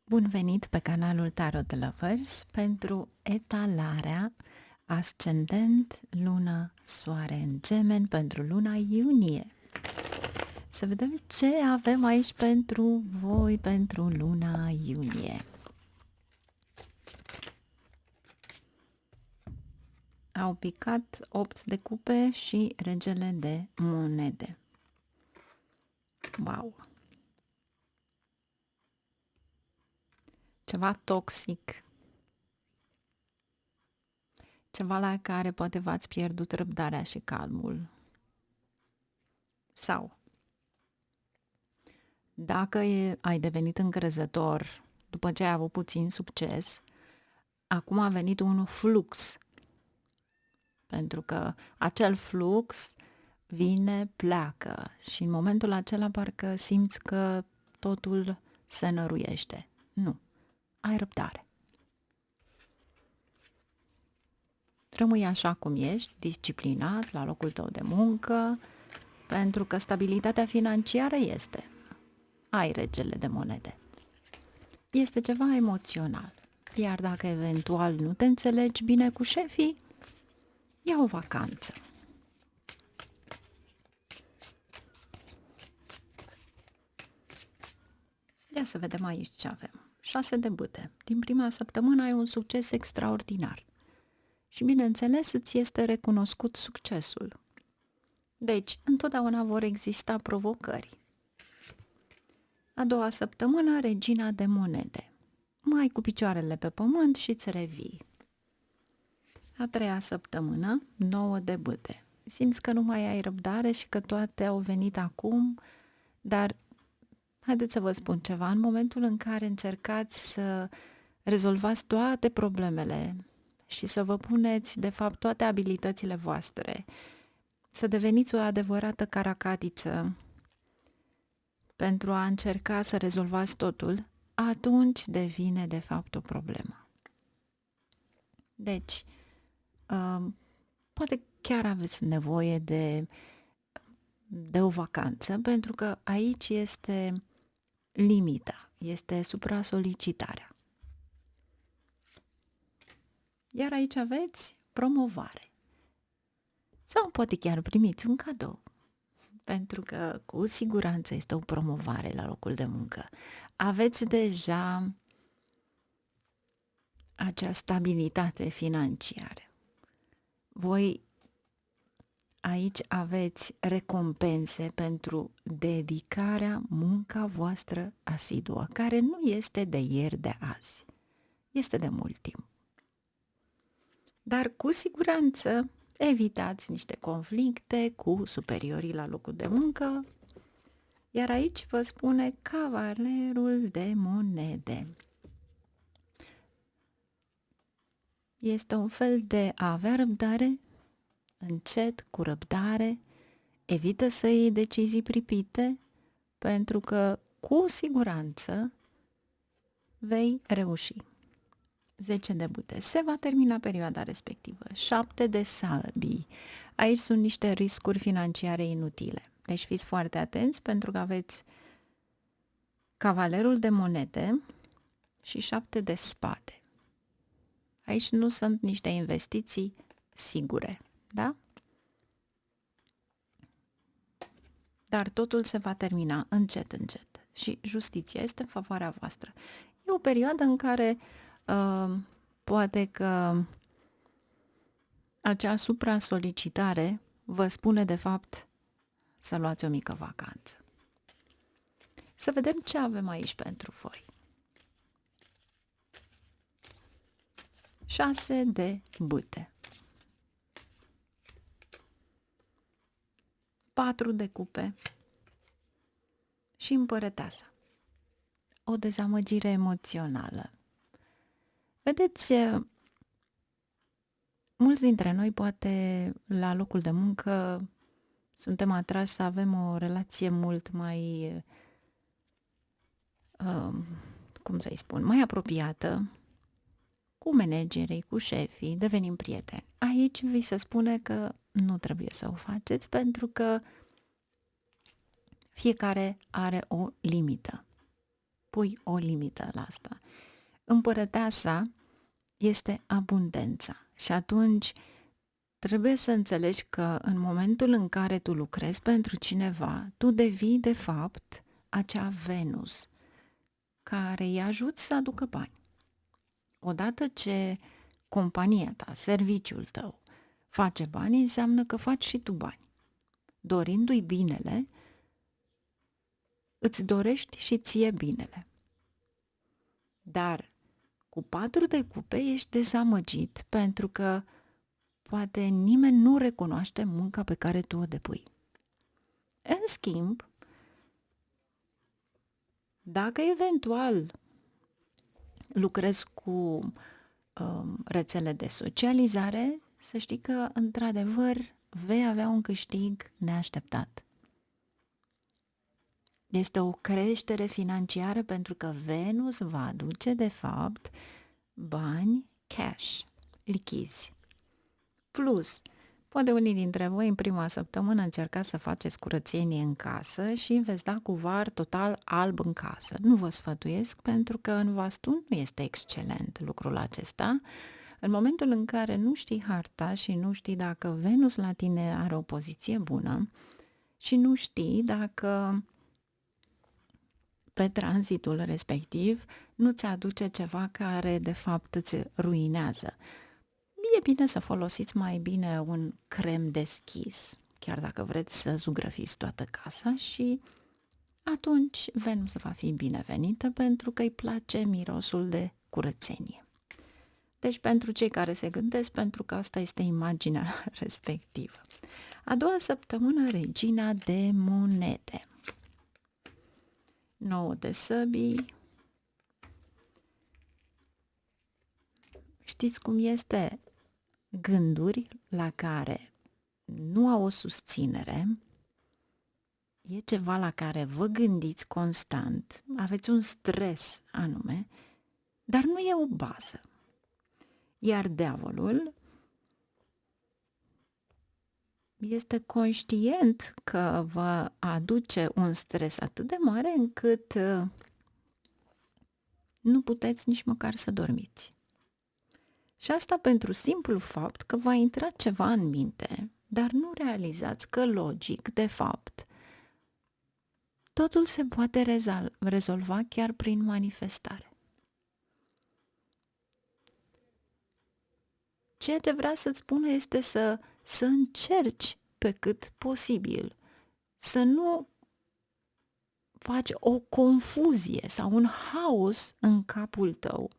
Bun venit pe canalul Tarot Lovers pentru etalarea ascendent, lună, soare în Gemeni pentru luna iunie. Să vedem ce avem aici pentru voi pentru luna iunie. Au picat 8 de cupe și regele de monede. Wow! Ceva toxic. Ceva la care poate v-ați pierdut răbdarea și calmul. Sau dacă ai devenit încrezător după ce ai avut puțin succes, acum a venit un flux. Pentru că acel flux vine, pleacă și în momentul acela parcă simți că totul se năruiește. Nu, ai răbdare. Rămâi așa cum ești, disciplinat la locul tău de muncă, pentru că stabilitatea financiară este. Ai regele de monede. Este ceva emoțional. Iar dacă eventual nu te înțelegi bine cu șefii, ia o vacanță. Ia să vedem aici ce avem. 6 de bâte. Din prima săptămână ai un succes extraordinar. Și bineînțeles îți este recunoscut succesul. Deci, întotdeauna vor exista provocări. A doua săptămână, regina de monede. Mai cu picioarele pe pământ și îți revii. A treia săptămână, 9 de bâte. Simți că nu mai ai răbdare și că toate au venit acum, dar haideți să vă spun ceva. În momentul în care încercați să rezolvați toate problemele și să vă puneți, de fapt, toate abilitățile voastre, să deveniți o adevărată caracatiță pentru a încerca să rezolvați totul, atunci devine, de fapt, o problemă. Deci, poate chiar aveți nevoie de o vacanță, pentru că aici este limita, este supra-solicitarea. Iar aici aveți promovare. Sau poate chiar primiți un cadou, pentru că cu siguranță este o promovare la locul de muncă. Aveți deja acea stabilitate financiară. Voi aici aveți recompense pentru dedicarea, munca voastră asiduă, care nu este de ieri, de azi. Este de mult timp. Dar cu siguranță evitați niște conflicte cu superiorii la locul de muncă, iar aici vă spune cavalerul de monede. Este un fel de a avea răbdare, încet, cu răbdare, evită să iei decizii pripite, pentru că cu siguranță vei reuși. 10 de bâte. Se va termina perioada respectivă. 7 de sabii. Aici sunt niște riscuri financiare inutile. Deci fiți foarte atenți pentru că aveți cavalerul de monede și 7 de spade. Aici nu sunt niște investiții sigure, da? Dar totul se va termina încet, încet. Și justiția este în favoarea voastră. E o perioadă în care poate că acea supra-solicitare vă spune de fapt să luați o mică vacanță. Să vedem ce avem aici pentru voi. 6 de bâte. 4 de cupe și împărăteasa. O dezamăgire emoțională. Vedeți, mulți dintre noi poate la locul de muncă suntem atrași să avem o relație mult mai, cum să-i spun, mai apropiată cu managerii, cu șefii, devenim prieteni. Aici vi se spune că nu trebuie să o faceți pentru că fiecare are o limită. pui o limită la asta. Împărăteasa este abundența și atunci trebuie să înțelegi că în momentul în care tu lucrezi pentru cineva, tu devii de fapt acea Venus care îi ajuți să aducă bani. Odată ce compania ta, serviciul tău face bani, înseamnă că faci și tu bani. Dorindu-i binele, îți dorești și ție binele. Dar cu 4 de cupe ești dezamăgit pentru că poate nimeni nu recunoaște munca pe care tu o depui. În schimb, dacă eventual lucrezi cu rețele de socializare, să știi că, într-adevăr, vei avea un câștig neașteptat. Este o creștere financiară pentru că Venus va aduce, de fapt, bani cash, lichizi. Plus, poate unii dintre voi în prima săptămână încercați să faceți curățenie în casă și veți da cu var total alb în casă. Nu vă sfătuiesc pentru că în vastul nu este excelent lucrul acesta. În momentul în care nu știi harta și nu știi dacă Venus la tine are o poziție bună și nu știi dacă pe tranzitul respectiv nu-ți aduce ceva care de fapt îți ruinează. E bine să folosiți mai bine un crem deschis, chiar dacă vreți să zugrăfiți toată casa și atunci Venus va fi binevenită pentru că îi place mirosul de curățenie. Deci pentru cei care se gândesc, pentru că asta este imaginea respectivă. A doua săptămână, regina de monede. 9 de săbii. Știți cum este? Gânduri la care nu au o susținere, e ceva la care vă gândiți constant, aveți un stres anume, dar nu e o bază. Iar diavolul este conștient că vă aduce un stres atât de mare încât nu puteți nici măcar să dormiți. Și asta pentru simplu fapt că va intra ceva în minte, dar nu realizați că logic, de fapt, totul se poate rezolva chiar prin manifestare. Ceea ce vrea să-ți spună este să încerci pe cât posibil, să nu faci o confuzie sau un haos în capul tău,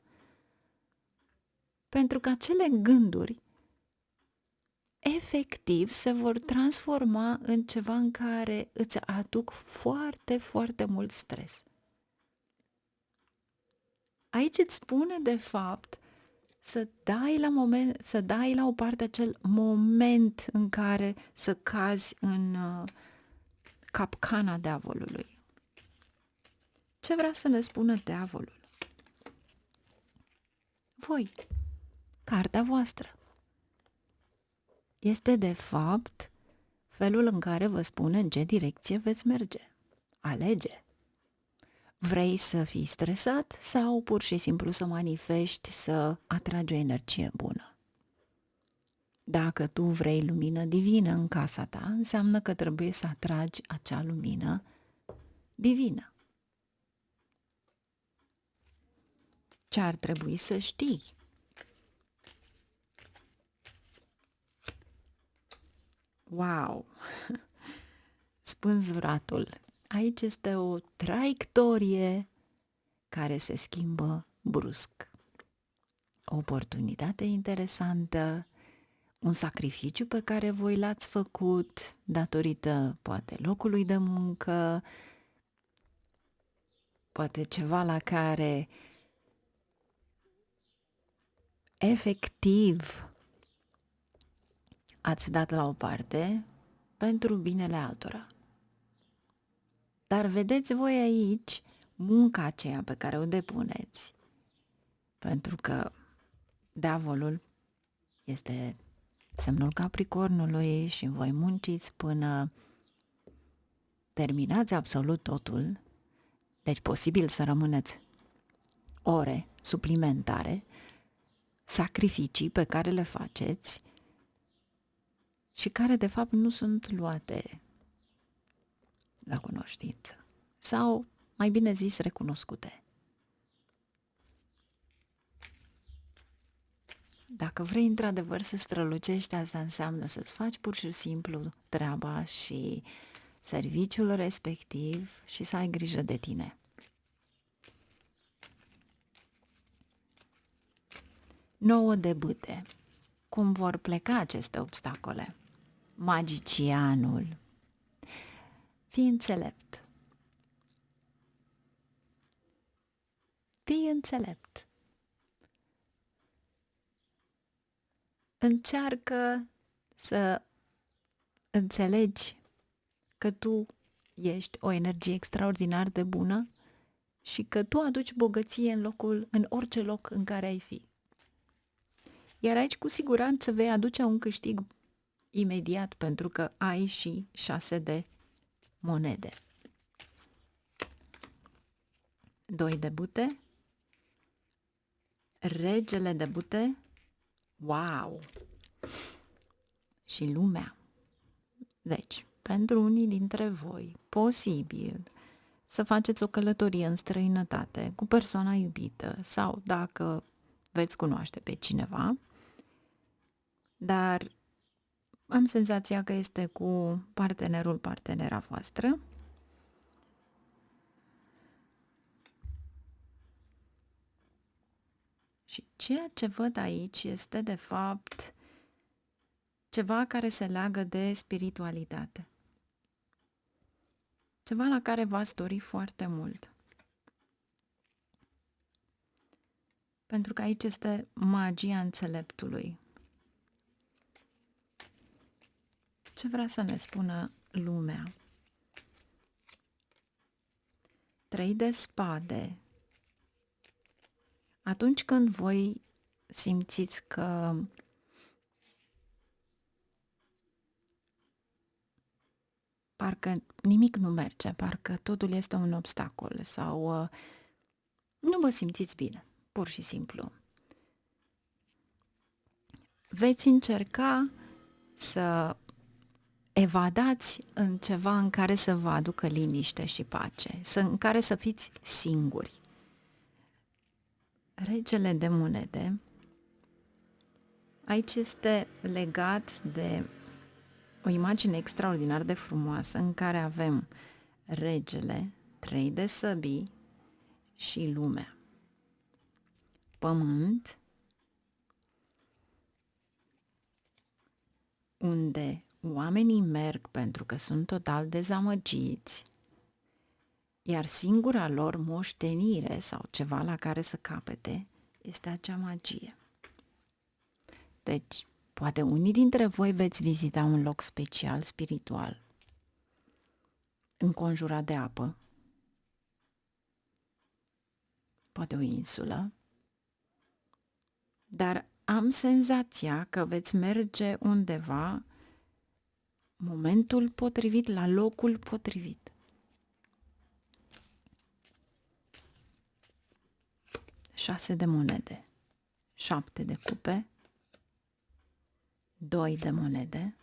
pentru că acele gânduri efectiv se vor transforma în ceva în care îți aduc foarte, foarte mult stres. Aici îți spune de fapt să dai la o parte acel moment în care să cazi în capcana diavolului. Ce vrea să ne spună diavolul? Voi, cartea voastră. Este de fapt felul în care vă spune în ce direcție veți merge. Alege. Vrei să fii stresat sau pur și simplu să manifesti, să atragi o energie bună? Dacă tu vrei lumină divină în casa ta, înseamnă că trebuie să atragi acea lumină divină. Ce ar trebui să știi? Wow! Spânzuratul. Aici este o traiectorie care se schimbă brusc. O oportunitate interesantă, un sacrificiu pe care voi l-ați făcut datorită poate locului de muncă, poate ceva la care efectiv ați dat la o parte pentru binele altora. Dar vedeți voi aici munca aceea pe care o depuneți, pentru că diavolul este semnul Capricornului și voi munciți până terminați absolut totul, Deci posibil să rămâneți ore suplimentare, sacrificii pe care le faceți și care de fapt nu sunt luate la cunoștință. Sau, mai bine zis, recunoscute. Dacă vrei într-adevăr să strălucești, asta înseamnă să-ți faci pur și simplu treaba și serviciul respectiv și să ai grijă de tine. 9 de bâte. Cum vor pleca aceste obstacole? Magicianul. Fii înțelept. Fii înțelept. Încearcă să înțelegi că tu ești o energie extraordinar de bună și că tu aduci bogăție în orice loc în care ai fi. Iar aici cu siguranță vei aduce un câștig imediat pentru că ai și 6 de monede. 2 de bâte. Regele de bâte. Wow! Și lumea. Deci, pentru unii dintre voi, posibil să faceți o călătorie în străinătate cu persoana iubită sau dacă veți cunoaște pe cineva, dar am senzația că este cu partenera voastră. Și ceea ce văd aici este de fapt ceva care se leagă de spiritualitate. Ceva la care v-ați dori foarte mult. Pentru că aici este magia înțeleptului. Ce vrea să ne spună lumea? 3 de spade. Atunci când voi simțiți că parcă nimic nu merge, parcă totul este un obstacol sau nu vă simțiți bine, pur și simplu, veți încerca să evadați în ceva în care să vă aducă liniște și pace, în care să fiți singuri. Regele de monede aici este legat de o imagine extraordinar de frumoasă în care avem regele, 3 de săbii și lumea. Pământ, unde oamenii merg pentru că sunt total dezamăgiți, iar singura lor moștenire sau ceva la care să capete este acea magie. Deci, poate unii dintre voi veți vizita un loc special, spiritual, înconjurat de apă, poate o insulă, dar am senzația că veți merge undeva momentul potrivit, la locul potrivit. 6 de monede, 7 de cupe, 2 de monede,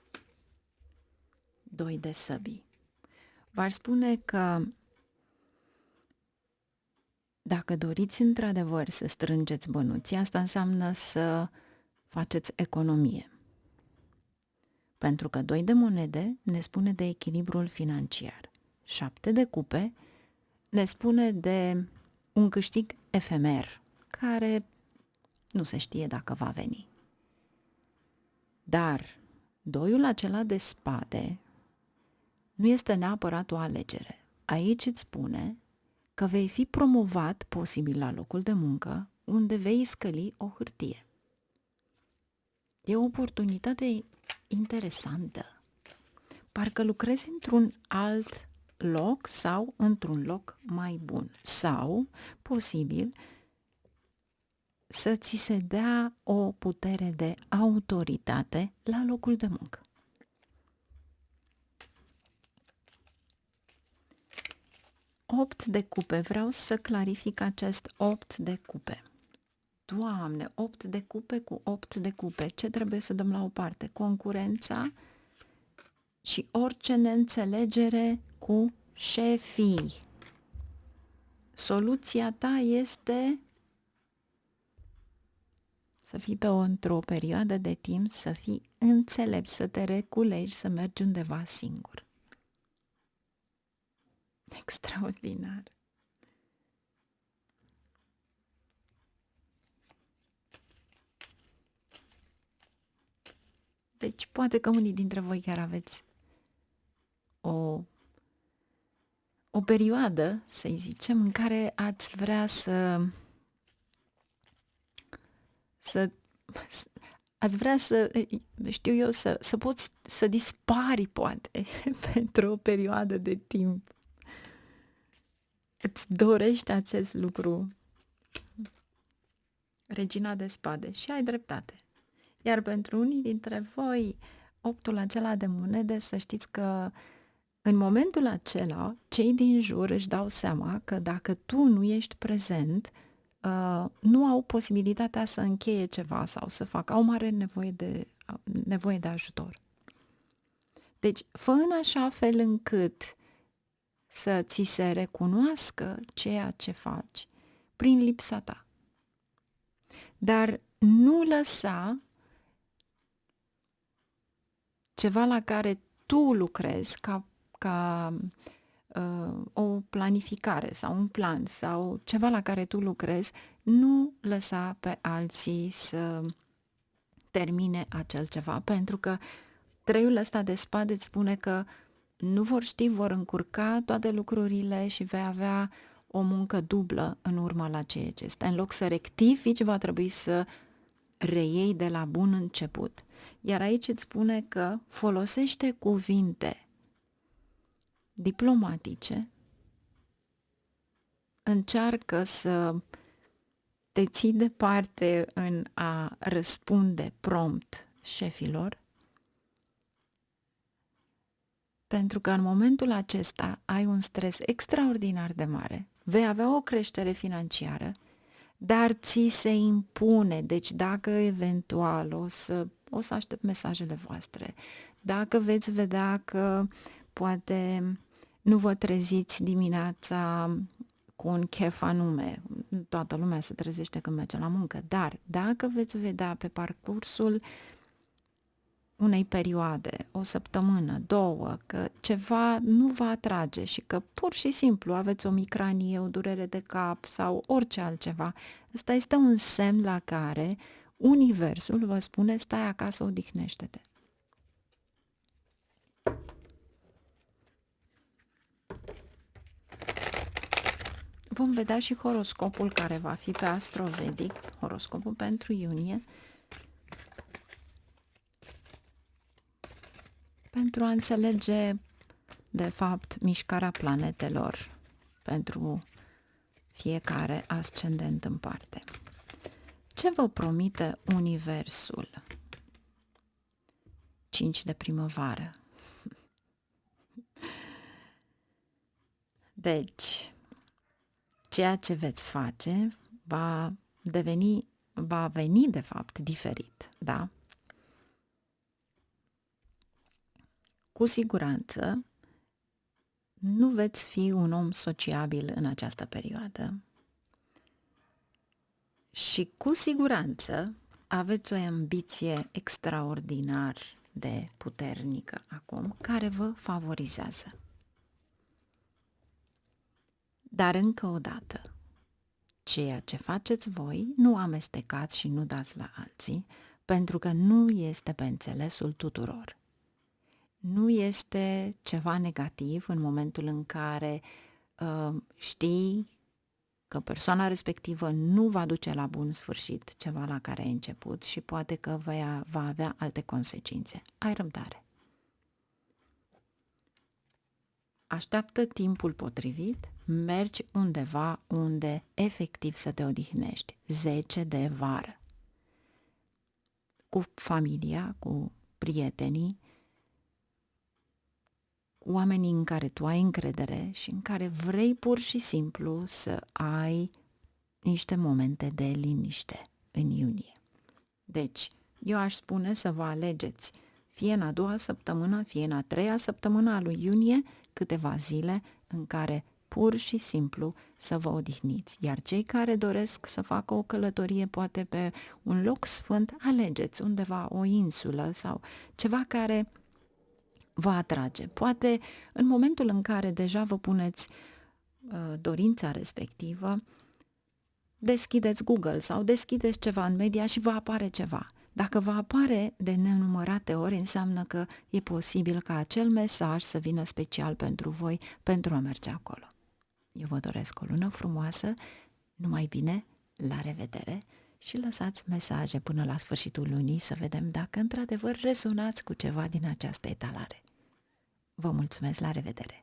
2 de săbii. V-aș spune că dacă doriți într-adevăr să strângeți bănuții, asta înseamnă să faceți economie. Pentru că 2 de monede ne spune de echilibrul financiar. 7 de cupe ne spune de un câștig efemer, care nu se știe dacă va veni. Dar 2-ul acela de spade nu este neapărat o alegere. Aici îți spune că vei fi promovat posibil la locul de muncă unde vei scăli o hârtie. E o oportunitate interesantă. Parcă lucrezi într-un alt loc sau într-un loc mai bun. Sau, posibil, să ți se dea o putere de autoritate la locul de muncă. 8 de cupe. Vreau să clarific acest 8 de cupe. Doamne, 8 de cupe cu 8 de cupe. Ce trebuie să dăm la o parte? Concurența și orice neînțelegere cu șefii. Soluția ta este să fii într-o perioadă de timp, să fii înțelept, să te reculegi, să mergi undeva singur. Extraordinar! Deci poate că unii dintre voi chiar aveți o perioadă, să-i zicem, în care ați vrea ați vrea știu eu, să poți să dispari, poate, pentru o perioadă de timp. Îți dorești acest lucru, Regina de Spade, și ai dreptate. Iar pentru unii dintre voi, 8-ul acela de monede, să știți că în momentul acela, cei din jur își dau seama că dacă tu nu ești prezent, nu au posibilitatea să încheie ceva sau să facă, au mare nevoie de ajutor. Deci, fă în așa fel încât să ți se recunoască ceea ce faci prin lipsa ta. Dar nu lăsa ceva la care tu lucrezi ca o planificare sau un plan sau ceva la care tu lucrezi, nu lăsa pe alții să termine acel ceva, pentru că treiul ăsta de spade îți spune că nu vor ști, vor încurca toate lucrurile și vei avea o muncă dublă în urma la ceea ce este. În loc să rectifici, va trebui să reiei de la bun început. Iar aici îți spune că folosește cuvinte diplomatice, încearcă să te ții departe în a răspunde prompt șefilor, pentru că în momentul acesta ai un stres extraordinar de mare, vei avea o creștere financiară, dar ți se impune. Deci dacă eventual o să aștept mesajele voastre, dacă veți vedea că poate nu vă treziți dimineața cu un chef anume, toată lumea se trezește când merge la muncă, dar dacă veți vedea pe parcursul unei perioade, o săptămână, două, că ceva nu vă atrage și că pur și simplu aveți o micranie, o durere de cap sau orice altceva, ăsta este un semn la care universul vă spune: stai acasă, odihnește-te. Vom vedea și horoscopul care va fi pe Astrovedic, horoscopul pentru iunie, pentru a înțelege, de fapt, mișcarea planetelor pentru fiecare ascendent în parte. Ce vă promite universul? 5 de primăvară. Deci, ceea ce veți face va veni de fapt diferit, da? Cu siguranță nu veți fi un om sociabil în această perioadă și cu siguranță aveți o ambiție extraordinar de puternică acum, care vă favorizează. Dar încă o dată, ceea ce faceți voi nu amestecați și nu dați la alții, pentru că nu este pe înțelesul tuturor. Nu este ceva negativ în momentul în care știi că persoana respectivă nu va duce la bun sfârșit ceva la care ai început și poate că va avea alte consecințe. Ai răbdare. Așteaptă timpul potrivit, mergi undeva unde efectiv să te odihnești. 10 de vară. Cu familia, cu prietenii, cu oamenii în care tu ai încredere și în care vrei pur și simplu să ai niște momente de liniște în iunie. Deci, eu aș spune să vă alegeți fie în a doua săptămână, fie în a treia săptămână a lui iunie, câteva zile în care pur și simplu să vă odihniți. Iar cei care doresc să facă o călătorie poate pe un loc sfânt, alegeți undeva o insulă sau ceva care vă atrage. Poate în momentul în care deja vă puneți dorința respectivă, deschideți Google sau deschideți ceva în media și vă apare ceva. Dacă vă apare de nenumărate ori, înseamnă că e posibil ca acel mesaj să vină special pentru voi, pentru a merge acolo. Eu vă doresc o lună frumoasă, numai bine, la revedere și lăsați mesaje până la sfârșitul lunii să vedem dacă într-adevăr rezonați cu ceva din această etalare. Vă mulțumesc, la revedere!